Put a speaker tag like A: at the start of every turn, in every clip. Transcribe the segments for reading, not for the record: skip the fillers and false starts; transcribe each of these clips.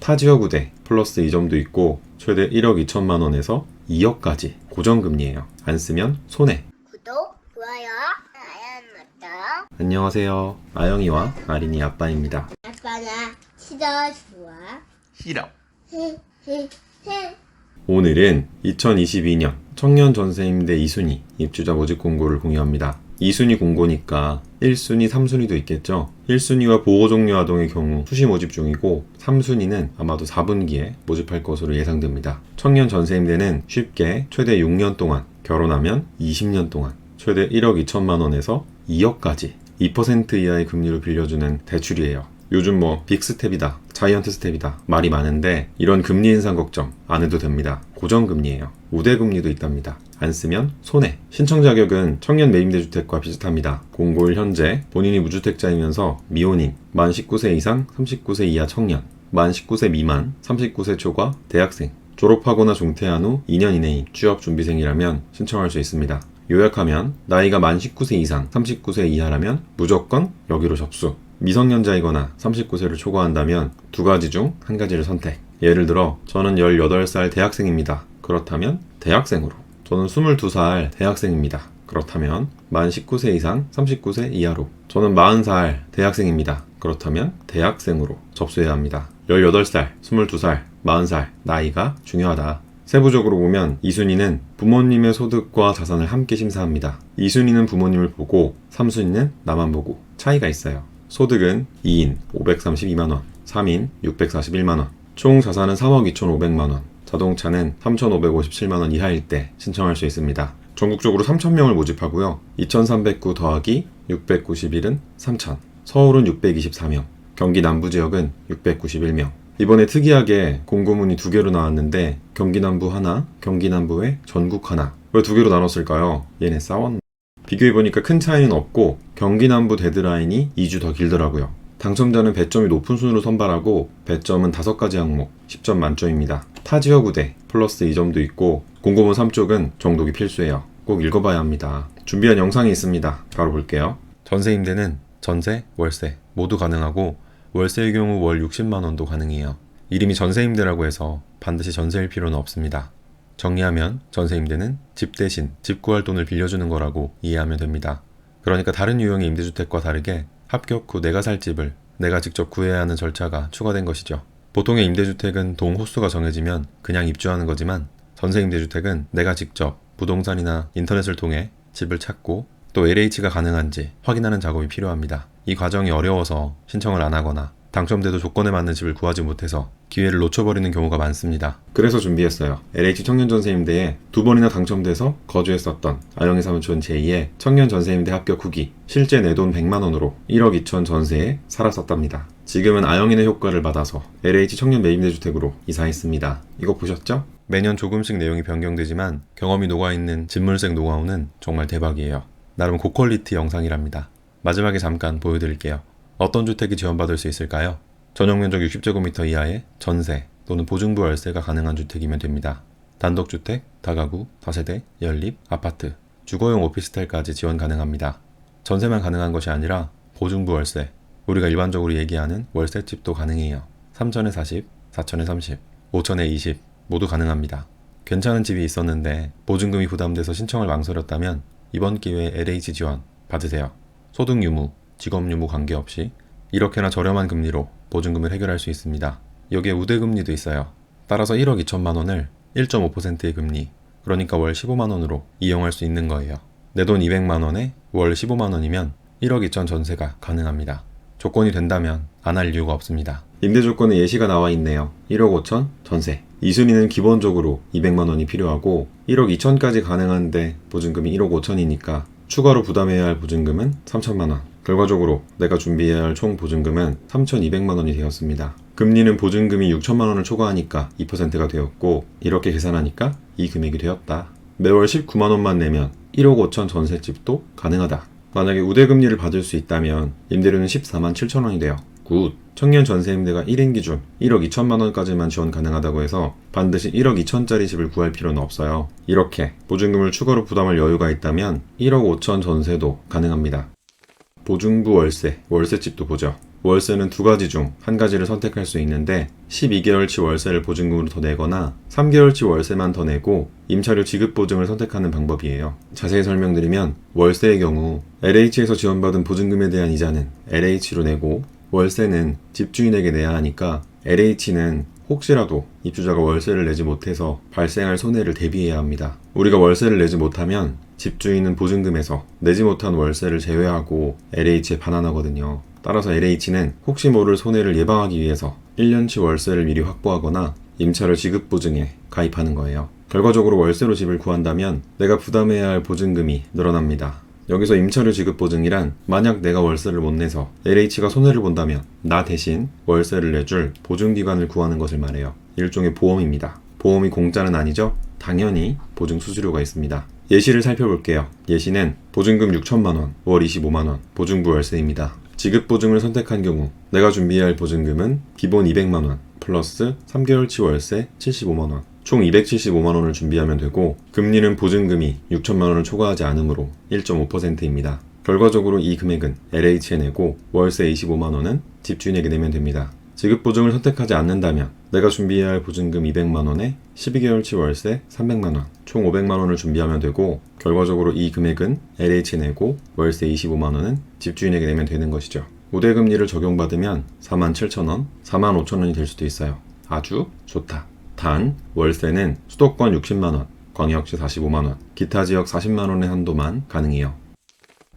A: 타 지역 우대 플러스 2점도 있고 최대 1억 2천만 원에서 2억까지 고정금리예요. 안 쓰면 손해.
B: 구독, 좋아요, 알람 맞다.
A: 안녕하세요. 아영이와 아린이 아빠입니다.
B: 아빠는 싫어, 좋아.
A: 싫어.
B: 헤헤헤.
A: 오늘은 2022년 청년 전세임대 2순위 입주자 모집 공고를 공유합니다. 2순위 공고니까 1순위, 3순위도 있겠죠. 1순위와 보호종료 아동의 경우 수시 모집 중이고 3순위는 아마도 4분기에 모집할 것으로 예상됩니다. 청년 전세임대는 쉽게 최대 6년 동안, 결혼하면 20년 동안 최대 1억 2천만 원에서 2억까지 2% 이하의 금리로 빌려주는 대출이에요. 요즘 빅스텝이다, 자이언트 스텝이다 말이 많은데 이런 금리 인상 걱정 안 해도 됩니다. 고정금리예요. 우대금리도 있답니다. 안 쓰면 손해. 신청 자격은 청년 매입대주택과 비슷합니다. 공고일 현재 본인이 무주택자이면서 미혼인, 만 19세 이상 39세 이하 청년, 만 19세 미만 39세 초과 대학생, 졸업하거나 중퇴한 후 2년 이내인 취업준비생이라면 신청할 수 있습니다. 요약하면 나이가 만 19세 이상 39세 이하라면 무조건 여기로 접수. 미성년자이거나 39세를 초과한다면 두 가지 중 한 가지를 선택. 예를 들어 저는 18살 대학생입니다. 그렇다면 대학생으로. 저는 22살 대학생입니다. 그렇다면 만 19세 이상 39세 이하로. 저는 40살 대학생입니다. 그렇다면 대학생으로 접수해야 합니다. 18살, 22살, 40살 나이가 중요하다. 세부적으로 보면 2순위는 부모님의 소득과 자산을 함께 심사합니다. 2순위는 부모님을 보고 3순위는 나만 보고 차이가 있어요. 소득은 2인 532만원, 3인 641만원, 총 자산은 3억 2,500만원, 자동차는 3,557만원 이하일 때 신청할 수 있습니다. 전국적으로 3,000명을 모집하고요. 2,309 더하기 691은 3,000, 서울은 624명, 경기 남부지역은 691명. 이번에 특이하게 공고문이 두 개로 나왔는데 경기 남부 하나, 경기 남부 외 전국 하나. 왜 두 개로 나눴을까요? 얘네 싸웠나? 비교해보니까 큰 차이는 없고 경기 남부 데드라인이 2주 더 길더라고요. 당첨자는 배점이 높은 순으로 선발하고 배점은 5가지 항목 10점 만점입니다. 타 지역 우대 플러스 2점도 있고 공고문 3쪽은 정독이 필수예요. 꼭 읽어봐야 합니다. 준비한 영상이 있습니다. 바로 볼게요. 전세 임대는 전세, 월세 모두 가능하고 월세의 경우 월 60만원도 가능해요. 이름이 전세 임대라고 해서 반드시 전세일 필요는 없습니다. 정리하면 전세 임대는 집 대신 집 구할 돈을 빌려주는 거라고 이해하면 됩니다. 그러니까 다른 유형의 임대주택과 다르게 합격 후 내가 살 집을 내가 직접 구해야 하는 절차가 추가된 것이죠. 보통의 임대주택은 동 호수가 정해지면 그냥 입주하는 거지만 전세 임대주택은 내가 직접 부동산이나 인터넷을 통해 집을 찾고 또 LH가 가능한지 확인하는 작업이 필요합니다. 이 과정이 어려워서 신청을 안 하거나 당첨돼도 조건에 맞는 집을 구하지 못해서 기회를 놓쳐버리는 경우가 많습니다. 그래서 준비했어요. LH 청년전세임대에 2번이나 당첨돼서 거주했었던 아영이 사무촌 제2의 청년전세임대 합격 후기 실제 내 돈 100만원으로 1억 2천 전세에 살았었답니다. 지금은 아영이네 효과를 받아서 LH 청년 매입대주택으로 이사했습니다. 이거 보셨죠? 매년 조금씩 내용이 변경되지만 경험이 녹아있는 집물색 노하우는 정말 대박이에요. 나름 고퀄리티 영상이랍니다. 마지막에 잠깐 보여드릴게요. 어떤 주택이 지원받을 수 있을까요? 전용면적 60제곱미터 이하의 전세 또는 보증부 월세가 가능한 주택이면 됩니다. 단독주택, 다가구, 다세대, 연립, 아파트, 주거용 오피스텔까지 지원 가능합니다. 전세만 가능한 것이 아니라 보증부 월세, 우리가 일반적으로 얘기하는 월세집도 가능해요. 3천에 40, 4천에 30, 5천에 20 모두 가능합니다. 괜찮은 집이 있었는데 보증금이 부담돼서 신청을 망설였다면 이번 기회에 LH 지원 받으세요. 소득 유무, 직업 유무 관계없이 이렇게나 저렴한 금리로 보증금을 해결할 수 있습니다. 여기에 우대금리도 있어요. 따라서 1억 2천만 원을 1.5%의 금리, 그러니까 월 15만 원으로 이용할 수 있는 거예요. 내 돈 200만 원에 월 15만 원이면 1억 2천 전세가 가능합니다. 조건이 된다면 안 할 이유가 없습니다. 임대 조건에 예시가 나와 있네요. 1억 5천 전세. 2순위는 기본적으로 200만 원이 필요하고 1억 2천까지 가능한데 보증금이 1억 5천이니까 추가로 부담해야 할 보증금은 3천만 원. 결과적으로 내가 준비해야 할 총 보증금은 3,200만 원이 되었습니다. 금리는 보증금이 6천만 원을 초과하니까 2%가 되었고 이렇게 계산하니까 이 금액이 되었다. 매월 19만 원만 내면 1억 5천 전세집도 가능하다. 만약에 우대금리를 받을 수 있다면 임대료는 14만 7천 원이 돼요. 굿! 청년 전세임대가 1인 기준 1억 2천만 원까지만 지원 가능하다고 해서 반드시 1억 2천짜리 집을 구할 필요는 없어요. 이렇게 보증금을 추가로 부담할 여유가 있다면 1억 5천 전세도 가능합니다. 보증부 월세, 월세집도 보죠. 월세는 두 가지 중 한 가지를 선택할 수 있는데 12개월치 월세를 보증금으로 더 내거나 3개월치 월세만 더 내고 임차료 지급 보증을 선택하는 방법이에요. 자세히 설명드리면 월세의 경우 LH에서 지원받은 보증금에 대한 이자는 LH로 내고 월세는 집주인에게 내야 하니까 LH는 혹시라도 입주자가 월세를 내지 못해서 발생할 손해를 대비해야 합니다. 우리가 월세를 내지 못하면 집주인은 보증금에서 내지 못한 월세를 제외하고 LH에 반환하거든요. 따라서 LH는 혹시 모를 손해를 예방하기 위해서 1년치 월세를 미리 확보하거나 임차료 지급 보증에 가입하는 거예요. 결과적으로 월세로 집을 구한다면 내가 부담해야 할 보증금이 늘어납니다. 여기서 임차료 지급 보증이란 만약 내가 월세를 못 내서 LH가 손해를 본다면 나 대신 월세를 내줄 보증기관을 구하는 것을 말해요. 일종의 보험입니다. 보험이 공짜는 아니죠? 당연히 보증 수수료가 있습니다. 예시를 살펴볼게요. 예시는 보증금 6천만 원, 월 25만 원, 보증부 월세입니다. 지급 보증을 선택한 경우 내가 준비해야 할 보증금은 기본 200만 원 플러스 3개월치 월세 75만 원, 총 275만 원을 준비하면 되고 금리는 보증금이 6천만 원을 초과하지 않으므로 1.5%입니다. 결과적으로 이 금액은 LH에 내고 월세 25만 원은 집주인에게 내면 됩니다. 지급 보증을 선택하지 않는다면 내가 준비해야 할 보증금 200만 원에 12개월치 월세 300만 원, 총 500만 원을 준비하면 되고 결과적으로 이 금액은 LH에 내고 월세 25만 원은 집주인에게 내면 되는 것이죠. 우대금리를 적용받으면 47,000원, 45,000원이 될 수도 있어요. 아주 좋다. 단 월세는 수도권 60만 원, 광역시 45만 원, 기타 지역 40만 원의 한도만 가능해요.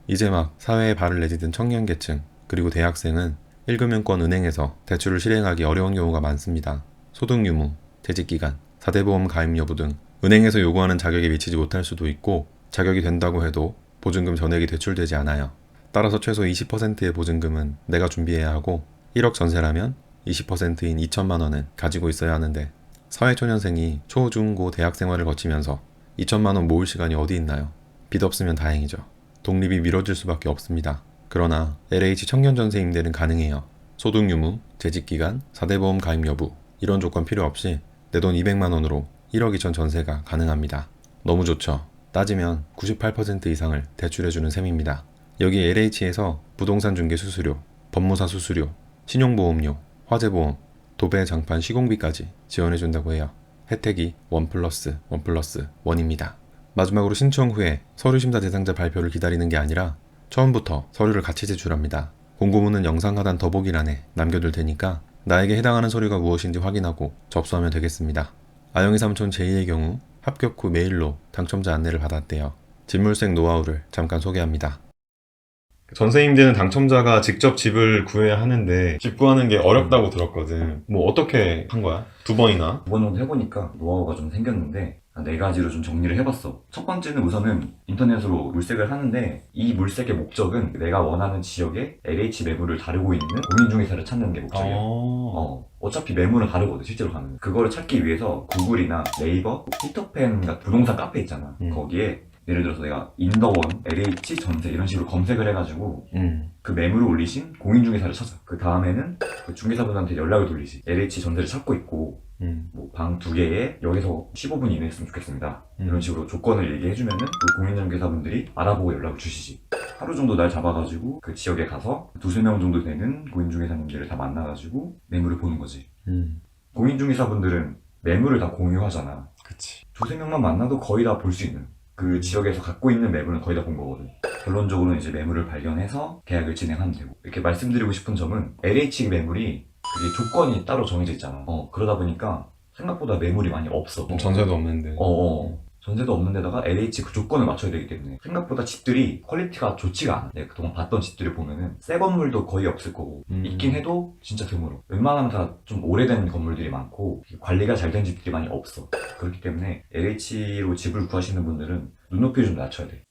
A: 이제 막 사회에 발을 내딛은 청년계층 그리고 대학생은 1금융권 은행에서 대출을 실행하기 어려운 경우가 많습니다. 소득 유무, 재직기간, 4대 보험 가입 여부 등 은행에서 요구하는 자격에 미치지 못할 수도 있고 자격이 된다고 해도 보증금 전액이 대출되지 않아요. 따라서 최소 20%의 보증금은 내가 준비해야 하고 1억 전세라면 20%인 2천만 원은 가지고 있어야 하는데 사회초년생이 초, 중, 고 대학 생활을 거치면서 2천만 원 모을 시간이 어디 있나요? 빚 없으면 다행이죠. 독립이 미뤄질 수밖에 없습니다. 그러나 LH 청년 전세 임대는 가능해요. 소득 유무, 재직기간, 4대 보험 가입 여부 이런 조건 필요 없이 내 돈 200만 원으로 1억 2천 전세가 가능합니다. 너무 좋죠. 따지면 98% 이상을 대출해주는 셈입니다. 여기 LH에서 부동산 중개 수수료, 법무사 수수료, 신용보험료, 화재보험, 도배 장판 시공비까지 지원해준다고 해요. 혜택이 1+1+1입니다. 마지막으로 신청 후에 서류심사 대상자 발표를 기다리는 게 아니라 처음부터 서류를 같이 제출합니다. 공고문은 영상 하단 더보기란에 남겨둘 테니까 나에게 해당하는 서류가 무엇인지 확인하고 접수하면 되겠습니다. 아영이 삼촌 제2의 경우 합격 후 메일로 당첨자 안내를 받았대요. 집물색 노하우를 잠깐 소개합니다. 전세 임대는 당첨자가 직접 집을 구해야 하는데 집 구하는 게 어렵다고 들었거든. 뭐 어떻게 한 거야? 2번이나?
C: 2번 정도 해보니까 노하우가 좀 생겼는데 4가지로 좀 정리를 해봤어. 첫 번째는 우선은 인터넷으로 물색을 하는데 이 물색의 목적은 내가 원하는 지역에 LH 매물을 다루고 있는 공인중개사를 찾는 게 목적이야. 어차피 매물은 다르거든 실제로 가면. 그거를 찾기 위해서 구글이나 네이버, 피터팬 같은 부동산 카페 있잖아. 거기에 예를 들어서 내가 인더원, LH 전세 이런 식으로 검색을 해가지고 그 매물을 올리신 공인중개사를 찾아. 그 다음에는 그 중개사분한테 연락을 돌리지. LH 전세를 찾고 있고 뭐 방 2개에 여기서 15분 이내에 했으면 좋겠습니다. 이런 식으로 조건을 얘기해주면은 그 공인중개사분들이 알아보고 연락을 주시지. 하루 정도 날 잡아가지고 그 지역에 가서 2~3명 정도 되는 공인중개사님들을 다 만나가지고 매물을 보는 거지. 공인중개사분들은 매물을 다 공유하잖아.
A: 그치.
C: 2~3명만 만나도 거의 다 볼 수 있는 그 지역에서 갖고 있는 매물은 거의 다 본 거거든. 결론적으로는 이제 매물을 발견해서 계약을 진행하면 되고. 이렇게 말씀드리고 싶은 점은 LH 매물이 그게 조건이 따로 정해져 있잖아. 그러다 보니까 생각보다 매물이 많이 없어.
A: 전세도 없는데.
C: 전세도 없는 데다가 LH 그 조건을 맞춰야 되기 때문에 생각보다 집들이 퀄리티가 좋지가 않아. 내가 그동안 봤던 집들을 보면은 새 건물도 거의 없을 거고 있긴 해도 진짜 드물어. 웬만하면 다 좀 오래된 건물들이 많고 관리가 잘 된 집들이 많이 없어. 그렇기 때문에 LH로 집을 구하시는 분들은 눈높이를 좀 낮춰야 돼.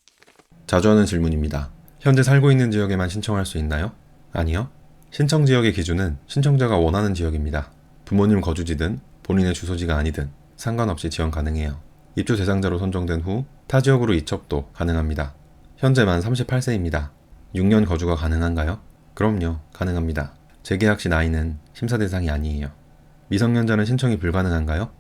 A: 자주 하는 질문입니다. 현재 살고 있는 지역에만 신청할 수 있나요? 아니요. 신청 지역의 기준은 신청자가 원하는 지역입니다. 부모님 거주지든 본인의 주소지가 아니든 상관없이 지원 가능해요. 입주 대상자로 선정된 후 타 지역으로 이첩도 가능합니다. 현재 만 38세입니다. 6년 거주가 가능한가요? 그럼요, 가능합니다. 재계약 시 나이는 심사 대상이 아니에요. 미성년자는 신청이 불가능한가요?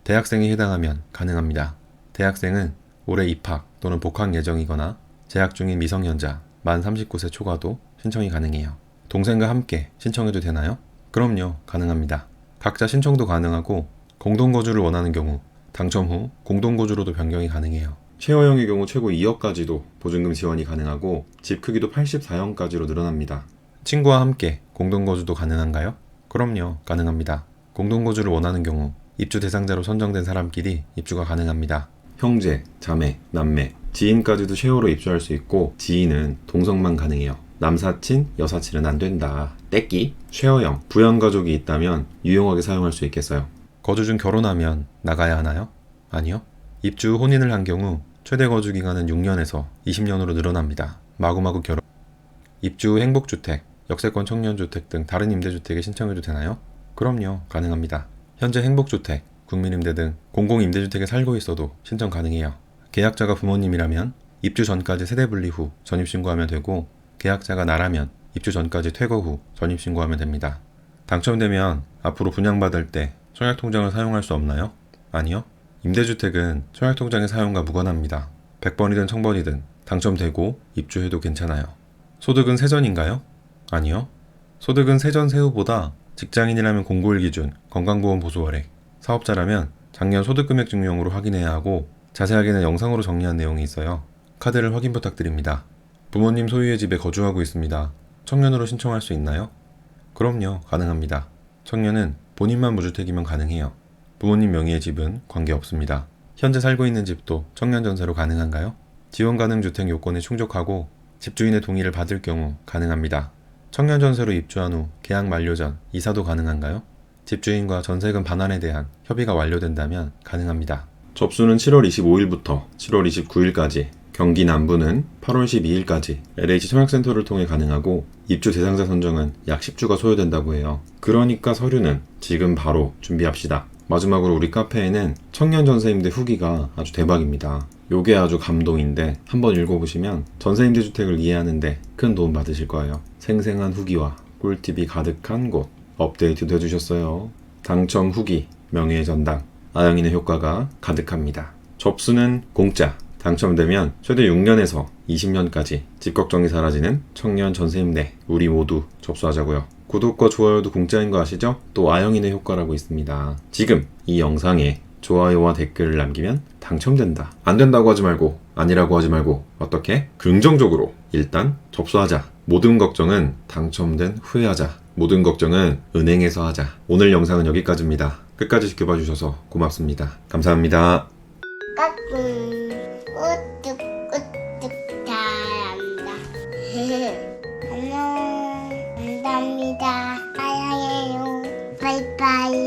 A: 대학생에 해당하면 가능합니다. 대학생은 올해 입학 또는 복학 예정이거나 재학 중인 미성년자 만 39세 초과도 신청이 가능해요. 동생과 함께 신청해도 되나요? 그럼요, 가능합니다. 각자 신청도 가능하고 공동거주를 원하는 경우 당첨 후 공동거주로도 변경이 가능해요. 쉐어형의 경우 최고 2억까지도 보증금 지원이 가능하고 집 크기도 84형까지로 늘어납니다. 친구와 함께 공동거주도 가능한가요? 그럼요, 가능합니다. 공동거주를 원하는 경우 입주 대상자로 선정된 사람끼리 입주가 가능합니다. 형제, 자매, 남매, 지인까지도 쉐어로 입주할 수 있고 지인은 동성만 가능해요. 남사친, 여사친은 안 된다. 떼끼. 쉐어형, 부양가족이 있다면 유용하게 사용할 수 있겠어요. 거주 중 결혼하면 나가야 하나요? 아니요. 입주 후 혼인을 한 경우 최대 거주 기간은 6년에서 20년으로 늘어납니다. 마구마구 결혼. 입주 후 행복주택, 역세권 청년주택 등 다른 임대주택에 신청해도 되나요? 그럼요, 가능합니다. 현재 행복주택, 국민임대 등 공공임대주택에 살고 있어도 신청 가능해요. 계약자가 부모님이라면 입주 전까지 세대분리 후 전입신고하면 되고 계약자가 나라면 입주 전까지 퇴거 후 전입신고하면 됩니다. 당첨되면 앞으로 분양받을 때 청약통장을 사용할 수 없나요? 아니요. 임대주택은 청약통장의 사용과 무관합니다. 100번이든 1000번이든 당첨되고 입주해도 괜찮아요. 소득은 세전인가요? 아니요. 소득은 세전 세후보다 직장인이라면 공고일 기준 건강보험 보수월액, 사업자라면 작년 소득금액 증명으로 확인해야 하고 자세하게는 영상으로 정리한 내용이 있어요. 카드를 확인 부탁드립니다. 부모님 소유의 집에 거주하고 있습니다. 청년으로 신청할 수 있나요? 그럼요, 가능합니다. 청년은 본인만 무주택이면 가능해요. 부모님 명의의 집은 관계없습니다. 현재 살고 있는 집도 청년 전세로 가능한가요? 지원 가능 주택 요건에 충족하고 집주인의 동의를 받을 경우 가능합니다. 청년 전세로 입주한 후 계약 만료 전 이사도 가능한가요? 집주인과 전세금 반환에 대한 협의가 완료된다면 가능합니다. 접수는 7월 25일부터 7월 29일까지, 경기 남부는 8월 12일까지 LH 청약센터를 통해 가능하고 입주 대상자 선정은 약 10주가 소요된다고 해요. 그러니까 서류는 지금 바로 준비합시다. 마지막으로 우리 카페에는 청년 전세임대 후기가 아주 대박입니다. 요게 아주 감동인데 한번 읽어보시면 전세임대주택을 이해하는데 큰 도움 받으실 거예요. 생생한 후기와 꿀팁이 가득한 곳 업데이트도 해주셨어요. 당첨 후기, 명예의 전당, 아영인의 효과가 가득합니다. 접수는 공짜. 당첨되면 최대 6년에서 20년까지 집 걱정이 사라지는 청년 전세임대 우리 모두 접수하자고요. 구독과 좋아요도 공짜인 거 아시죠? 또 아영인의 효과라고 있습니다. 지금 이 영상에 좋아요와 댓글을 남기면 당첨된다. 안 된다고 하지 말고 아니라고 하지 말고 어떻게? 긍정적으로 일단 접수하자. 모든 걱정은 당첨된 후에 하자. 모든 걱정은 은행에서 하자. 오늘 영상은 여기까지입니다. 끝까지 지켜봐 주셔서 고맙습니다. 감사합니다.
B: 까꿍 우뚝 우뚝 잘한다. 안녕 감사합니다. 사랑해요. 바이바이.